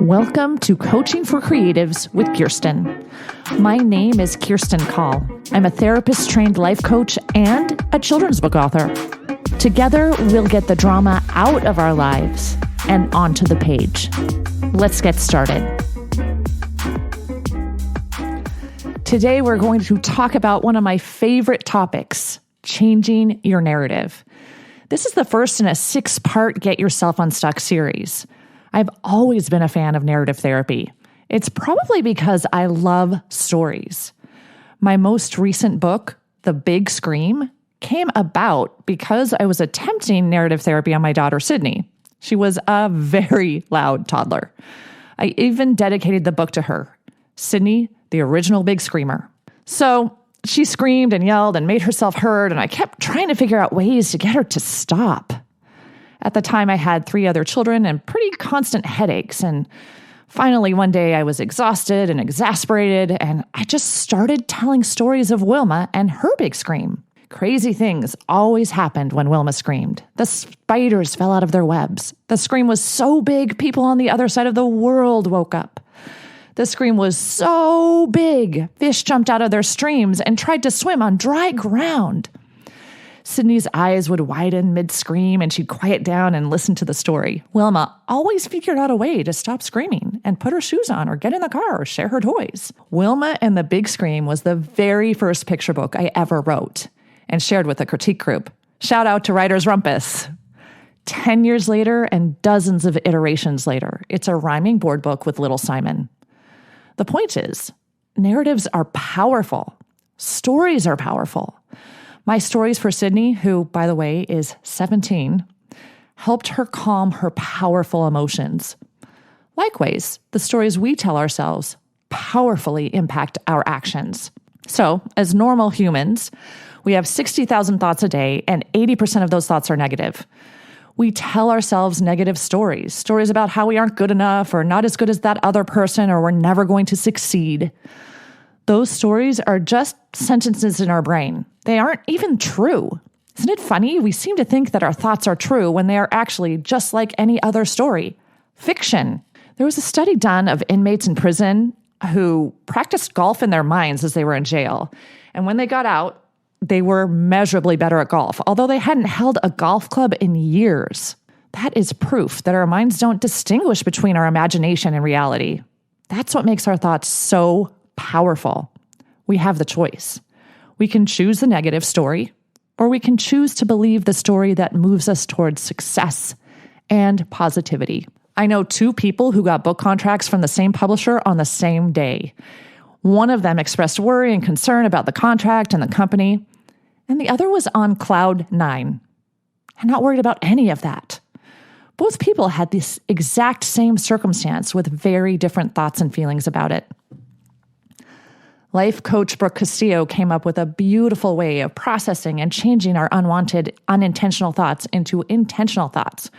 Welcome to Coaching for Creatives with Kirstine. My name is Kirstine Call. I'm a therapist-trained life coach and a children's book author. Together, we'll get the drama out of our lives and onto the page. Let's get started. Today, we're going to talk about one of my favorite topics, changing your narrative. This is the first in a 6-part Get Yourself Unstuck series. I've always been a fan of narrative therapy. It's probably because I love stories. My most recent book, The Big Scream, came about because I was attempting narrative therapy on my daughter, Sydney. She was a very loud toddler. I even dedicated the book to her, Sydney, the original big screamer. So she screamed and yelled and made herself heard, and I kept trying to figure out ways to get her to stop. At the time, I had 3 other children and pretty constant headaches. And finally, one day I was exhausted and exasperated, and I just started telling stories of Wilma and her big scream. Crazy things always happened when Wilma screamed. The spiders fell out of their webs. The scream was so big, people on the other side of the world woke up. The scream was so big, fish jumped out of their streams and tried to swim on dry ground. Sydney's eyes would widen mid-scream, and she'd quiet down and listen to the story. Wilma always figured out a way to stop screaming and put her shoes on or get in the car or share her toys. Wilma and the Big Scream was the very first picture book I ever wrote and shared with a critique group. Shout out to Writer's Rumpus. 10 years later and dozens of iterations later, it's a rhyming board book with Little Simon. The point is, narratives are powerful. Stories are powerful. My stories for Sydney, who, by the way, is 17, helped her calm her powerful emotions. Likewise, the stories we tell ourselves powerfully impact our actions. So, as normal humans, we have 60,000 thoughts a day, and 80% of those thoughts are negative. We tell ourselves negative stories about how we aren't good enough or not as good as that other person or we're never going to succeed. Those stories are just sentences in our brain. They aren't even true. Isn't it funny? We seem to think that our thoughts are true when they are actually just like any other story. Fiction. There was a study done of inmates in prison who practiced golf in their minds as they were in jail. And when they got out, they were measurably better at golf, although they hadn't held a golf club in years. That is proof that our minds don't distinguish between our imagination and reality. That's what makes our thoughts so powerful. We have the choice. We can choose the negative story, or we can choose to believe the story that moves us towards success and positivity. I know 2 people who got book contracts from the same publisher on the same day. One of them expressed worry and concern about the contract and the company, and the other was on cloud 9 and not worried about any of that. Both people had this exact same circumstance with very different thoughts and feelings about it. Life coach Brooke Castillo came up with a beautiful way of processing and changing our unwanted, unintentional thoughts into intentional thoughts.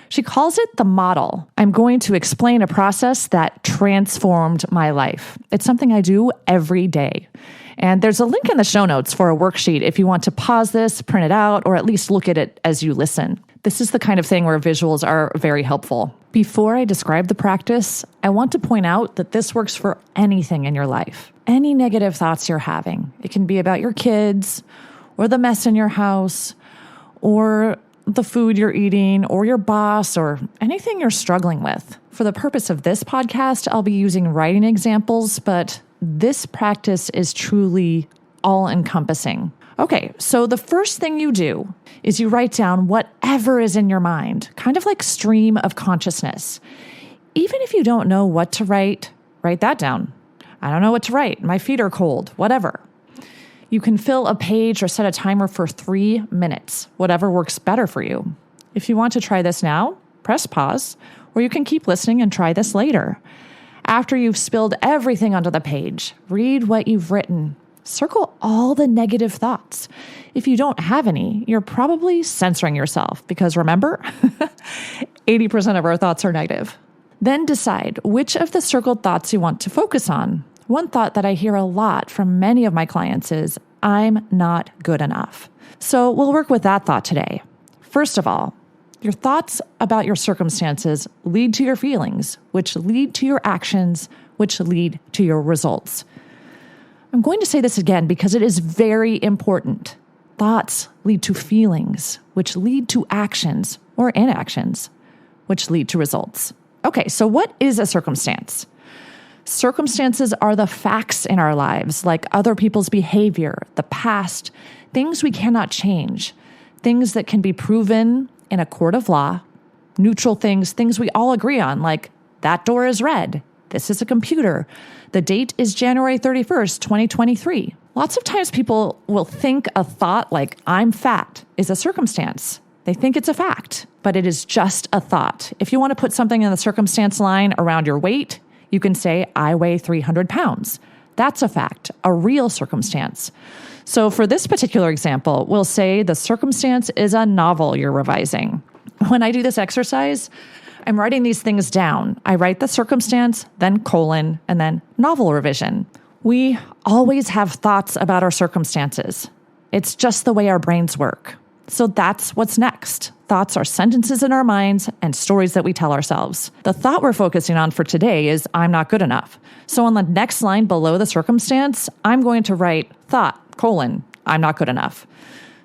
She calls it the model. I'm going to explain a process that transformed my life. It's something I do every day. And there's a link in the show notes for a worksheet if you want to pause this, print it out, or at least look at it as you listen. This is the kind of thing where visuals are very helpful. Before I describe the practice, I want to point out that this works for anything in your life. Any negative thoughts you're having. It can be about your kids, or the mess in your house, or the food you're eating, or your boss, or anything you're struggling with. For the purpose of this podcast, I'll be using writing examples, but this practice is truly all-encompassing. Okay, so the first thing you do is you write down whatever is in your mind, kind of like stream of consciousness. Even if you don't know what to write that down. I don't know what to write. My feet are cold, whatever. You can fill a page or set a timer for 3 minutes, whatever works better for you. If you want to try this now, press pause, or you can keep listening and try this later. After you've spilled everything onto the page, read what you've written. Circle all the negative thoughts. If you don't have any, you're probably censoring yourself because remember, 80% of our thoughts are negative. Then decide which of the circled thoughts you want to focus on. One thought that I hear a lot from many of my clients is, I'm not good enough. So we'll work with that thought today. First of all, Your thoughts about your circumstances lead to your feelings, which lead to your actions, which lead to your results. I'm going to say this again because it is very important. Thoughts lead to feelings, which lead to actions or inactions, which lead to results. Okay, so what is a circumstance? Circumstances are the facts in our lives, like other people's behavior, the past, things we cannot change, things that can be proven in a court of law, neutral things we all agree on, like that door is red, this is a computer, the date is January 31st, 2023. Lots of times people will think a thought like I'm fat is a circumstance. They think it's a fact, but it is just a thought. If you want to put something in the circumstance line around your weight, you can say, I weigh 300 pounds. That's a fact, a real circumstance. So for this particular example, we'll say the circumstance is a novel you're revising. When I do this exercise, I'm writing these things down. I write the circumstance, then colon, and then novel revision. We always have thoughts about our circumstances. It's just the way our brains work. So that's what's next. Thoughts are sentences in our minds and stories that we tell ourselves. The thought we're focusing on for today is, I'm not good enough. So on the next line below the circumstance, I'm going to write thought, colon, I'm not good enough.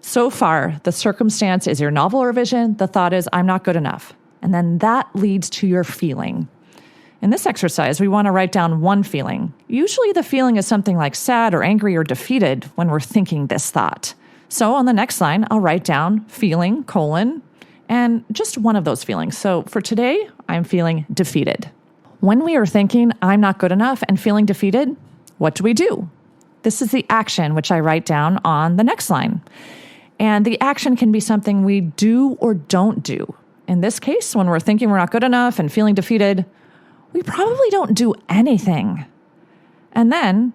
So far, the circumstance is your novel revision. The thought is, I'm not good enough. And then that leads to your feeling. In this exercise, we want to write down one feeling. Usually the feeling is something like sad or angry or defeated when we're thinking this thought. So on the next line, I'll write down feeling, colon, and just one of those feelings. So for today, I'm feeling defeated. When we are thinking I'm not good enough and feeling defeated, what do? This is the action, which I write down on the next line. And the action can be something we do or don't do. In this case, when we're thinking we're not good enough and feeling defeated, we probably don't do anything. And then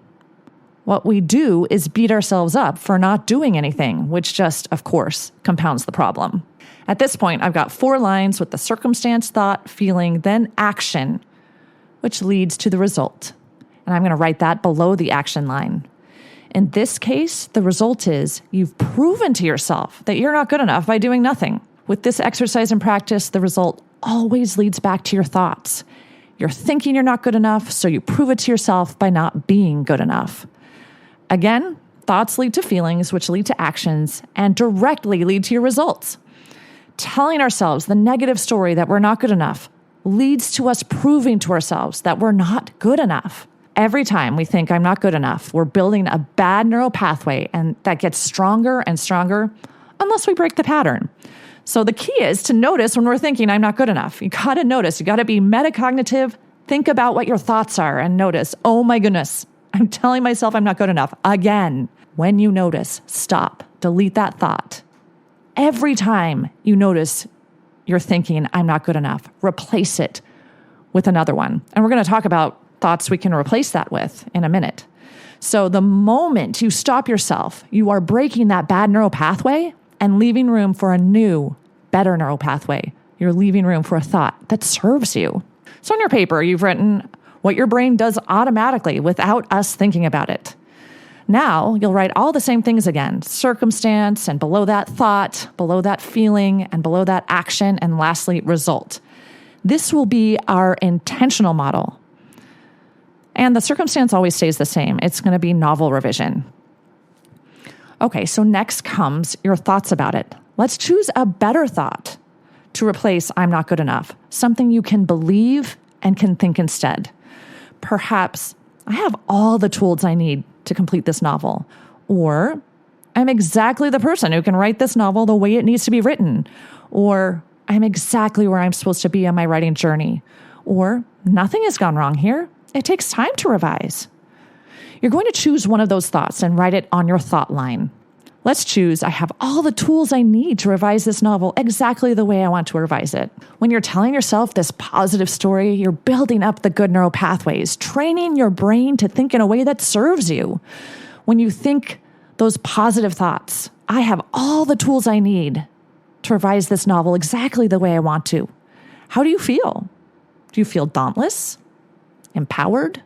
what we do is beat ourselves up for not doing anything, which just, of course, compounds the problem. At this point, I've got 4 lines with the circumstance, thought, feeling, then action, which leads to the result. And I'm going to write that below the action line. In this case, the result is you've proven to yourself that you're not good enough by doing nothing. With this exercise and practice, the result always leads back to your thoughts. You're thinking you're not good enough, so you prove it to yourself by not being good enough. Again, thoughts lead to feelings, which lead to actions, and directly lead to your results. Telling ourselves the negative story that we're not good enough leads to us proving to ourselves that we're not good enough. Every time we think I'm not good enough, we're building a bad neural pathway, and that gets stronger and stronger unless we break the pattern. So the key is to notice when we're thinking I'm not good enough. You got to notice. You got to be metacognitive. Think about what your thoughts are and notice, oh my goodness, I'm telling myself I'm not good enough again. When you notice, stop, delete that thought. Every time you notice you're thinking I'm not good enough, replace it with another one. And we're going to talk about thoughts we can replace that with in a minute. So the moment you stop yourself, you are breaking that bad neural pathway and leaving room for a new, better neural pathway. You're leaving room for a thought that serves you. So on your paper, you've written what your brain does automatically without us thinking about it. Now you'll write all the same things again, circumstance, and below that thought, below that feeling, and below that action, and lastly, result. This will be our intentional model. And the circumstance always stays the same. It's going to be novel revision. Okay, so next comes your thoughts about it. Let's choose a better thought to replace I'm not good enough, something you can believe and can think instead. Perhaps I have all the tools I need to complete this novel, or I'm exactly the person who can write this novel the way it needs to be written, or I'm exactly where I'm supposed to be on my writing journey, or nothing has gone wrong here. It takes time to revise. You're going to choose one of those thoughts and write it on your thought line. Let's choose, I have all the tools I need to revise this novel exactly the way I want to revise it. When you're telling yourself this positive story, you're building up the good neural pathways, training your brain to think in a way that serves you. When you think those positive thoughts, I have all the tools I need to revise this novel exactly the way I want to. How do you feel? Do you feel dauntless, empowered,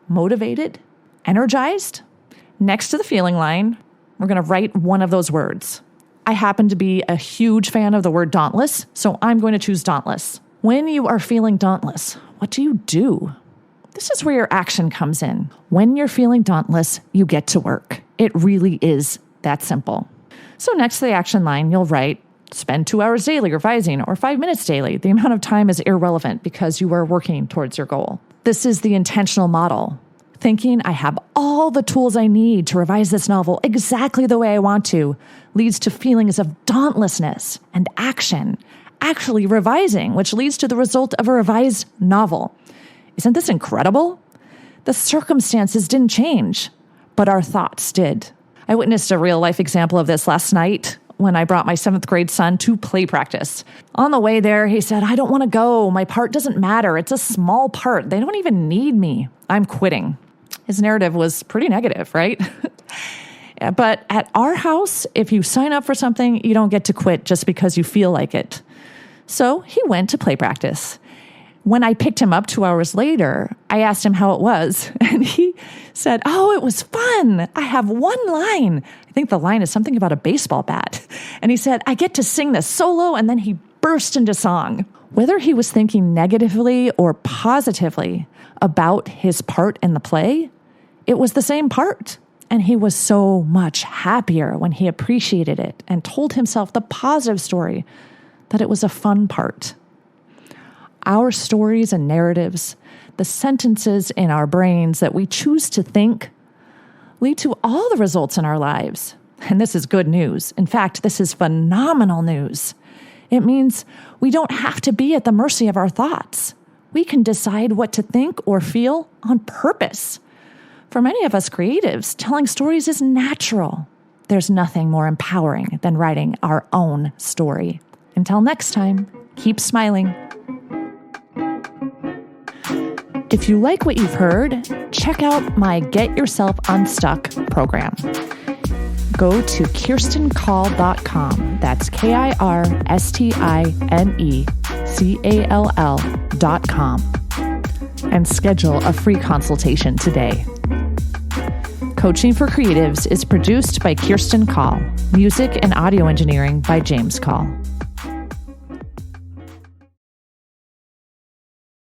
motivated, energized? Next to the feeling line, we're going to write one of those words. I happen to be a huge fan of the word dauntless, so I'm going to choose dauntless. When you are feeling dauntless, what do you do? This is where your action comes in. When you're feeling dauntless, you get to work. It really is that simple. So next to the action line, you'll write, spend 2 hours daily revising or 5 minutes daily. The amount of time is irrelevant because you are working towards your goal. This is the intentional model. Thinking I have all the tools I need to revise this novel exactly the way I want to leads to feelings of dauntlessness and action, actually revising, which leads to the result of a revised novel. Isn't this incredible? The circumstances didn't change, but our thoughts did. I witnessed a real life example of this last night when I brought my 7th grade son to play practice. On the way there, he said, I don't want to go. My part doesn't matter. It's a small part. They don't even need me. I'm quitting. His narrative was pretty negative, right? But at our house, if you sign up for something, you don't get to quit just because you feel like it. So he went to play practice. When I picked him up 2 hours later, I asked him how it was. And he said, oh, it was fun. I have one line. I think the line is something about a baseball bat. And he said, I get to sing this solo. And then he burst into song. Whether he was thinking negatively or positively about his part in the play, it was the same part. And he was so much happier when he appreciated it and told himself the positive story that it was a fun part. Our stories and narratives, the sentences in our brains that we choose to think, lead to all the results in our lives. And this is good news. In fact, this is phenomenal news. It means we don't have to be at the mercy of our thoughts. We can decide what to think or feel on purpose. For many of us creatives, telling stories is natural. There's nothing more empowering than writing our own story. Until next time, keep smiling. If you like what you've heard, check out my Get Yourself Unstuck program. Go to KirstineCall.com. That's KirstineCall.com and schedule a free consultation today. Coaching for Creatives is produced by Kirstine Call. Music and audio engineering by James Call.